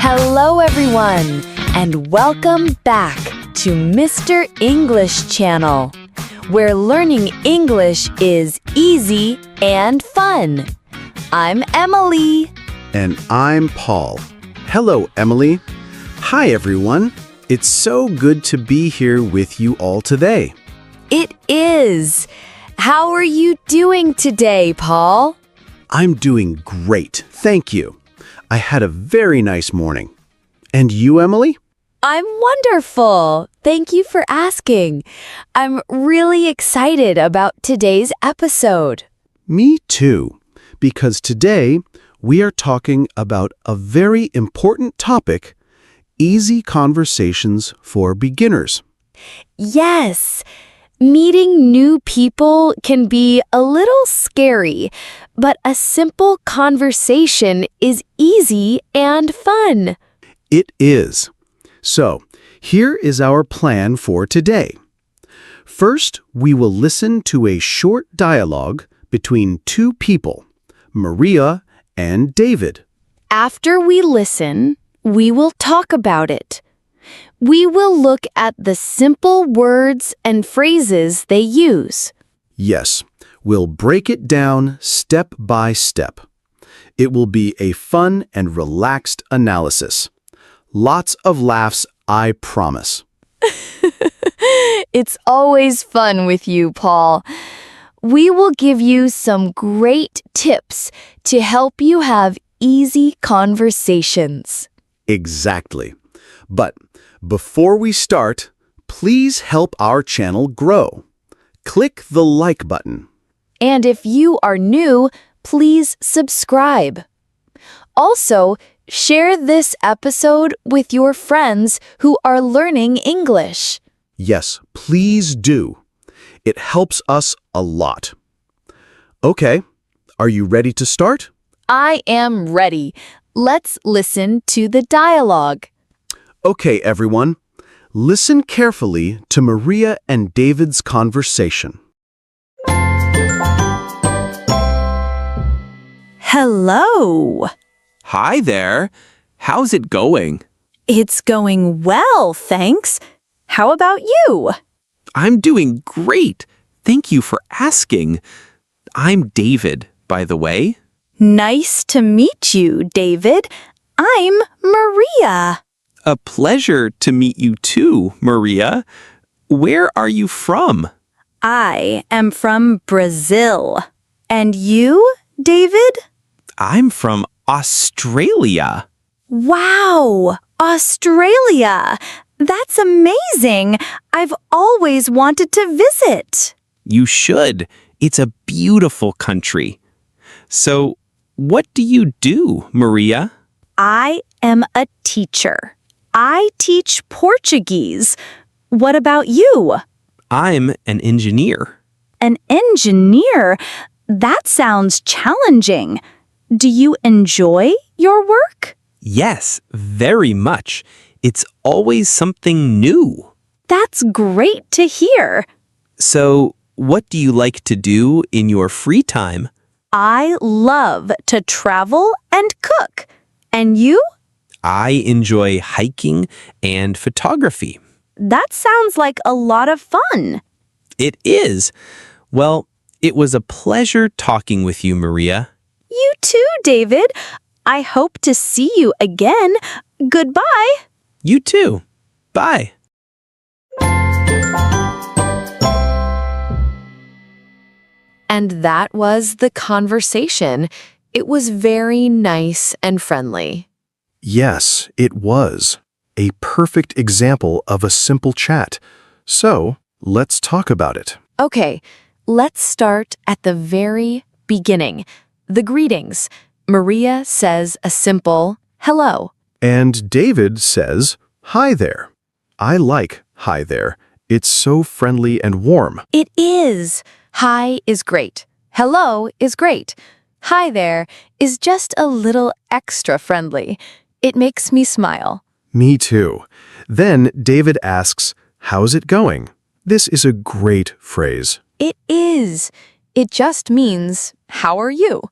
Hello everyone, and welcome back to Mr. English Channel, where learning English is easy and fun. I'm Emily. And I'm Paul. Hello, Emily. Hi, everyone. It's so good to be here with you all today. It is. How are you doing today, Paul? I'm doing great, thank you. I had a very nice morning. And you, Emily? I'm wonderful. Thank you for asking. I'm really excited about today's episode. Me too, because today we are talking about a very important topic, easy conversations for beginners. Yes, meeting new people can be a little scary, but a simple conversation is easy and fun. It is. So, here is our plan for today. First, we will listen to a short dialogue between two people, Maria and David. After we listen, we will talk about it. We will look at the simple words and phrases they use. Yes, we'll break it down step by step. It will be a fun and relaxed analysis. Lots of laughs, I promise. It's always fun with you, Paul. We will give you some great tips to help you have easy conversations. Exactly. But before we start, please help our channel grow. Click the like button. And if you are new, please subscribe. Also, share this episode with your friends who are learning English. Yes, please do. It helps us a lot. Okay, are you ready to start? I am ready. Let's listen to the dialogue. Okay, everyone. Listen carefully to Maria and David's conversation. Hello. Hi there. How's it going? It's going well, thanks. How about you? I'm doing great. Thank you for asking. I'm David, by the way. Nice to meet you, David. I'm Maria. A pleasure to meet you too, Maria. Where are you from? I am from Brazil. And you, David? I'm from Australia. Wow, Australia. That's amazing. I've always wanted to visit. You should. It's a beautiful country. So, what do you do, Maria? I am a teacher. I teach Portuguese. What about you? I'm an engineer. An engineer? That sounds challenging. Do you enjoy your work? Yes, very much. It's always something new. That's great to hear. So, what do you like to do in your free time? I love to travel and cook. And you? I enjoy hiking and photography. That sounds like a lot of fun. It is. Well, it was a pleasure talking with you, Maria. You too, David. I hope to see you again. Goodbye. You too. Bye. And that was the conversation. It was very nice and friendly. Yes, it was. A perfect example of a simple chat. So, let's talk about it. Okay, let's start at the very beginning. The greetings. Maria says a simple hello. And David says, "Hi there." I like "hi there." It's so friendly and warm. It is. Hi is great. Hello is great. Hi there is just a little extra friendly. It makes me smile. Me too. Then David asks, "How's it going?" This is a great phrase. It is. It just means, how are you?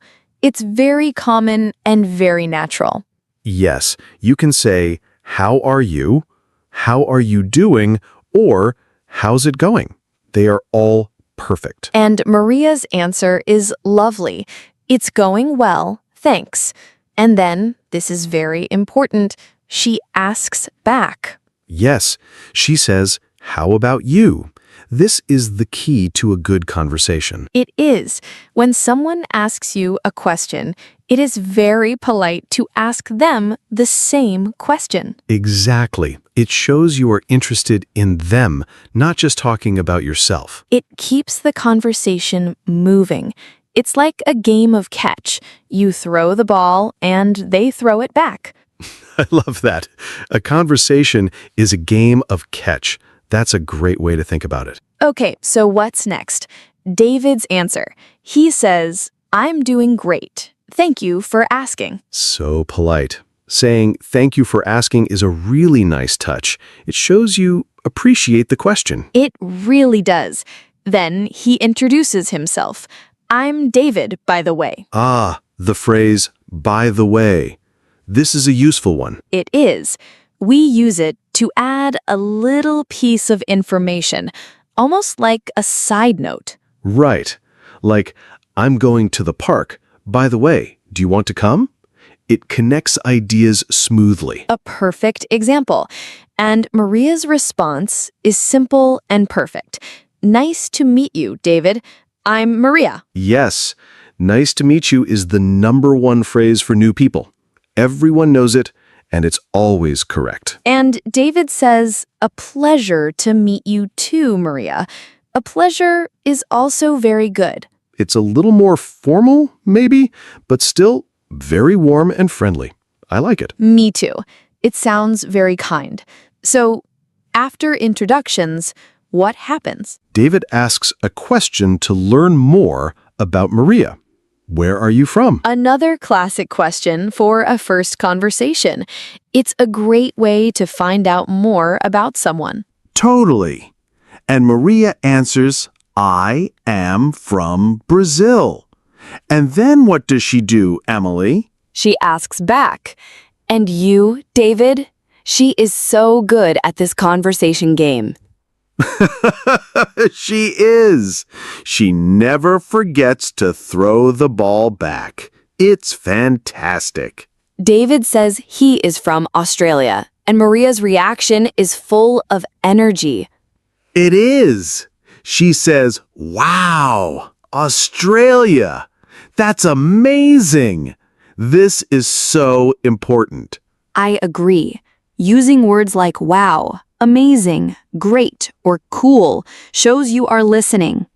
It's very common and very natural. Yes, you can say, how are you? How are you doing? Or how's it going? They are all perfect. And Maria's answer is lovely. It's going well, thanks. And then, this is very important, she asks back. Yes, she says, how about you? This is the key to a good conversation. It is. When someone asks you a question, it is very polite to ask them the same question. Exactly. It shows you are interested in them, not just talking about yourself. It keeps the conversation moving. It's like a game of catch. You throw the ball and they throw it back. I love that. A conversation is a game of catch. That's a great way to think about it. Okay, so what's next? David's answer. He says, I'm doing great. Thank you for asking. So polite. Saying thank you for asking is a really nice touch. It shows you appreciate the question. It really does. Then he introduces himself. I'm David, by the way. Ah, the phrase, by the way. This is a useful one. It is. We use it to add a little piece of information, almost like a side note. Right. Like, I'm going to the park. By the way, do you want to come? It connects ideas smoothly. A perfect example. And Maria's response is simple and perfect. Nice to meet you, David. I'm Maria. Yes, nice to meet you is the #1 phrase for new people. Everyone knows it, and it's always correct. And David says, a pleasure to meet you too, Maria. A pleasure is also very good. It's a little more formal, maybe, but still very warm and friendly. I like it. Me too. It sounds very kind. So, after introductions, what happens? David asks a question to learn more about Maria. Where are you from? Another classic question for a first conversation. It's a great way to find out more about someone. Totally. And Maria answers, I am from Brazil. And then what does she do, Emily? She asks back. And you, David? She is so good at this conversation game. She is. She never forgets to throw the ball back. It's fantastic. David says he is from Australia, and Maria's reaction is full of energy. It is. She says, wow, Australia. That's amazing. This is so important. I agree. Using words like wow, amazing, great, or cool shows you are listening.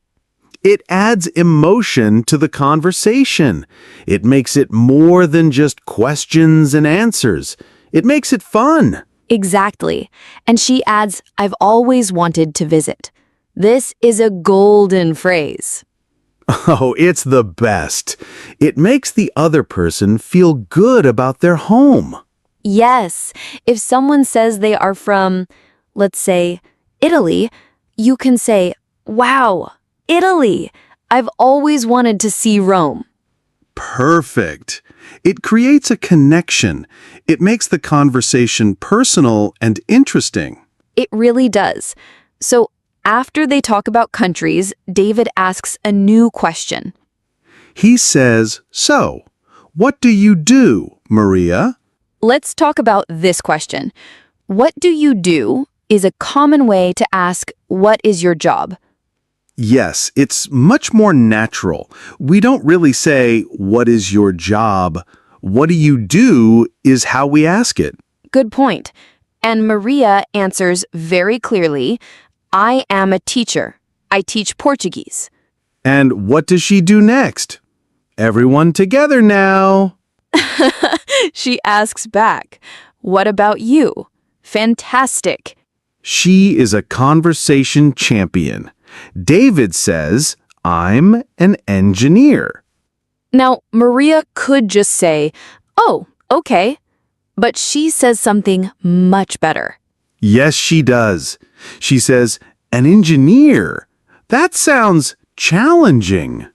It adds emotion to the conversation. It makes it more than just questions and answers. It makes it fun. Exactly. And she adds, I've always wanted to visit. This is a golden phrase. Oh, it's the best. It makes the other person feel good about their home. Yes, if someone says they are from, let's say, Italy, you can say, wow, Italy. I've always wanted to see Rome. Perfect. It creates a connection. It makes the conversation personal and interesting. It really does. So after they talk about countries, David asks a new question. He says, so, what do you do, Maria? Let's talk about this question. What do you do is a common way to ask, what is your job? Yes, it's much more natural. We don't really say, what is your job? What do you do is how we ask it. Good point. And Maria answers very clearly, I am a teacher. I teach Portuguese. And what does she do next? Everyone together now. She asks back, what about you? Fantastic. She is a conversation champion. David says, I'm an engineer. Now, Maria could just say, oh, okay. But she says something much better. Yes, she does. She says, an engineer. That sounds challenging.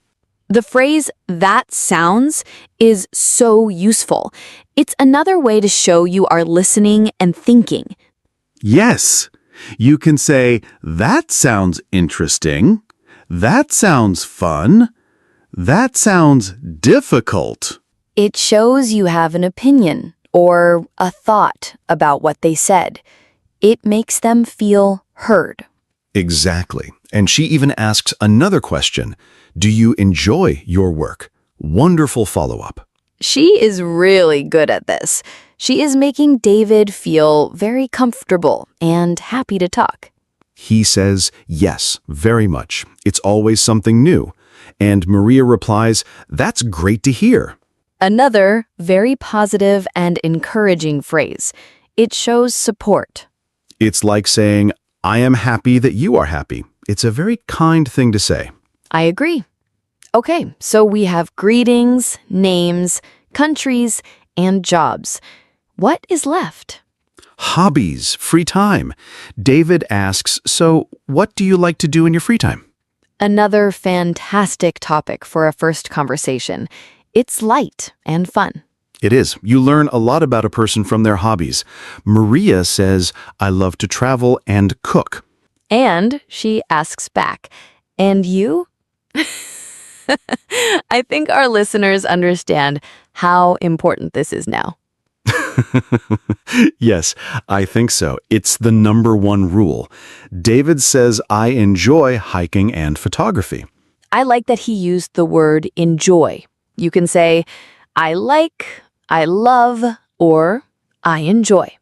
The phrase, that sounds, is so useful. It's another way to show you are listening and thinking. Yes. You can say, that sounds interesting. That sounds fun. That sounds difficult. It shows you have an opinion or a thought about what they said. It makes them feel heard. Exactly. And she even asks another question. Do you enjoy your work? Wonderful follow-up. She is really good at this. She is making David feel very comfortable and happy to talk. He says, yes, very much. It's always something new. And Maria replies, that's great to hear. Another very positive and encouraging phrase. It shows support. It's like saying, I am happy that you are happy. It's a very kind thing to say. I agree. Okay, so we have greetings, names, countries, and jobs. What is left? Hobbies, free time. David asks, so what do you like to do in your free time? Another fantastic topic for a first conversation. It's light and fun. It is. You learn a lot about a person from their hobbies. Maria says, I love to travel and cook. And she asks back, and you? I think our listeners understand how important this is now. Yes, I think so. It's the number one rule. David says, I enjoy hiking and photography. I like that he used the word enjoy. You can say, I like, I love, or I enjoy.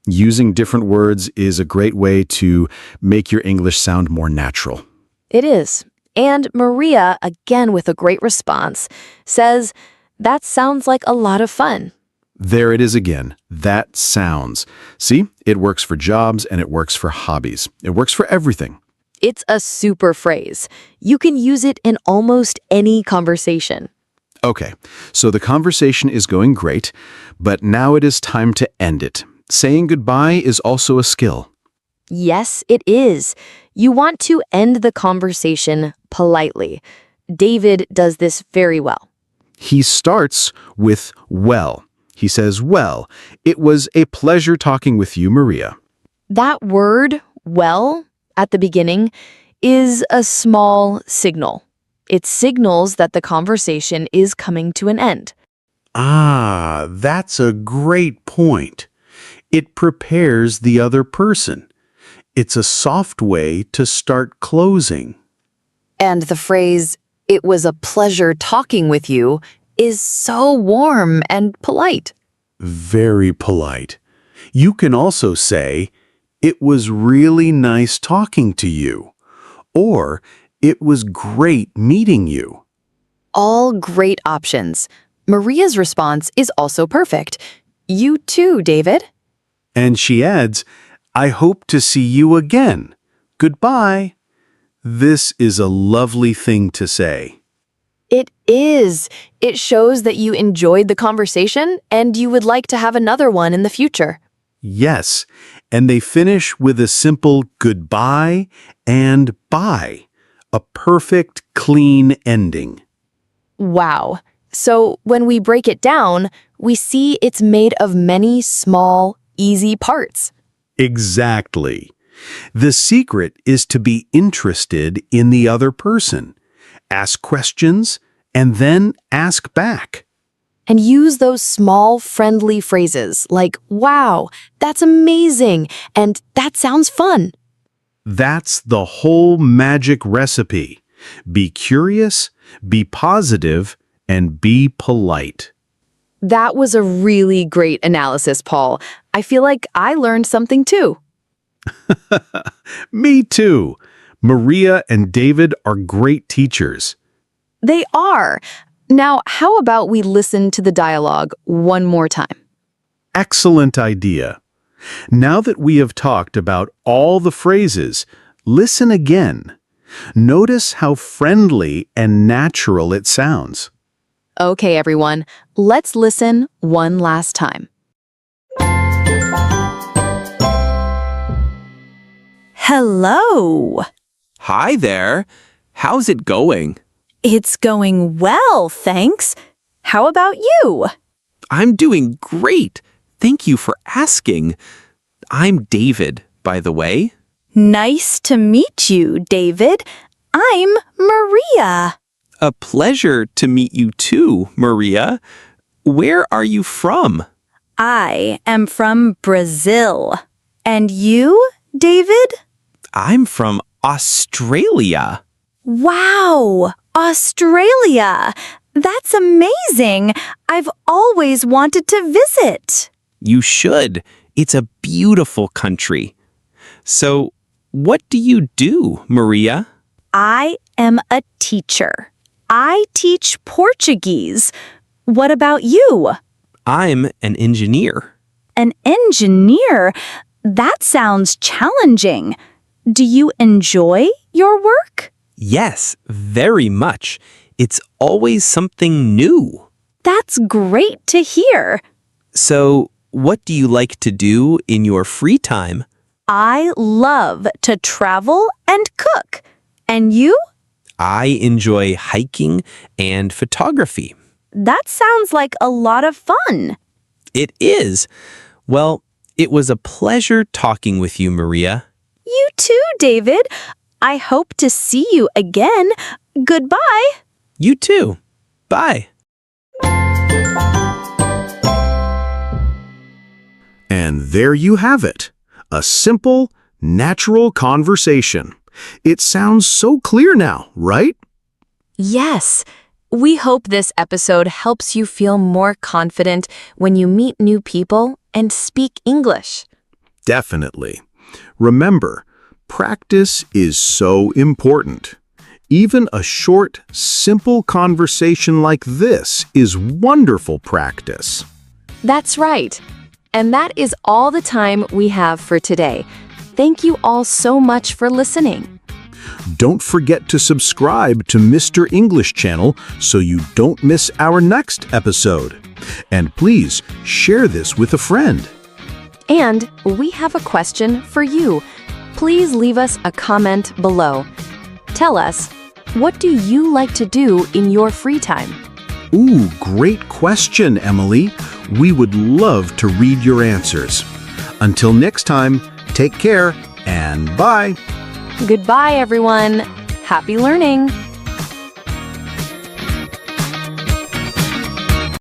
Using different words is a great way to make your English sound more natural. It is. And Maria, again with a great response, says, that sounds like a lot of fun. There it is again. That sounds. See, it works for jobs and it works for hobbies. It works for everything. It's a super phrase. You can use it in almost any conversation. Okay, so the conversation is going great, but now it is time to end it. Saying goodbye is also a skill. Yes, it is. You want to end the conversation politely. David does this very well. He starts with well. He says, well, it was a pleasure talking with you, Maria. That word, well, at the beginning, is a small signal. It signals that the conversation is coming to an end. Ah, that's a great point. It prepares the other person. It's a soft way to start closing. And the phrase, it was a pleasure talking with you, is so warm and polite. Very polite. You can also say, it was really nice talking to you, or it was great meeting you. All great options. Maria's response is also perfect. You too, David. And she adds, I hope to see you again. Goodbye. This is a lovely thing to say. It is. It shows that you enjoyed the conversation and you would like to have another one in the future. Yes, and they finish with a simple goodbye and bye. A perfect, clean ending. Wow. So when we break it down, we see it's made of many small, easy parts. Exactly. The secret is to be interested in the other person. Ask questions and then ask back. And use those small, friendly phrases like, wow, that's amazing, and that sounds fun. That's the whole magic recipe. Be curious, be positive, and be polite. That was a really great analysis, Paul. I feel like I learned something too. Me too. Maria and David are great teachers. They are. Now, how about we listen to the dialogue one more time? Excellent idea. Now that we have talked about all the phrases, listen again. Notice how friendly and natural it sounds. Okay, everyone, let's listen one last time. Hello. Hi there. How's it going? It's going well, thanks. How about you? I'm doing great. Thank you for asking. I'm David, by the way. Nice to meet you, David. I'm Maria. A pleasure to meet you too, Maria. Where are you from? I am from Brazil. And you, David? I'm from Australia. Wow, Australia. That's amazing. I've always wanted to visit. You should. It's a beautiful country. So, what do you do, Maria? I am a teacher. I teach Portuguese. What about you? I'm an engineer. An engineer? That sounds challenging. Do you enjoy your work? Yes, very much. It's always something new. That's great to hear. So, what do you like to do in your free time? I love to travel and cook. And you? I enjoy hiking and photography. That sounds like a lot of fun. It is. Well, it was a pleasure talking with you, Maria. You too, David. I hope to see you again. Goodbye. You too. Bye. And there you have it. A simple, natural conversation. It sounds so clear now, right? Yes. We hope this episode helps you feel more confident when you meet new people and speak English. Definitely. Remember, practice is so important. Even a short, simple conversation like this is wonderful practice. That's right. And that is all the time we have for today. Thank you all so much for listening. Don't forget to subscribe to Mr. English channel so you don't miss our next episode. And please share this with a friend. And we have a question for you. Please leave us a comment below. Tell us, what do you like to do in your free time? Ooh, great question, Emily. We would love to read your answers. Until next time, take care and bye. Goodbye, everyone. Happy learning.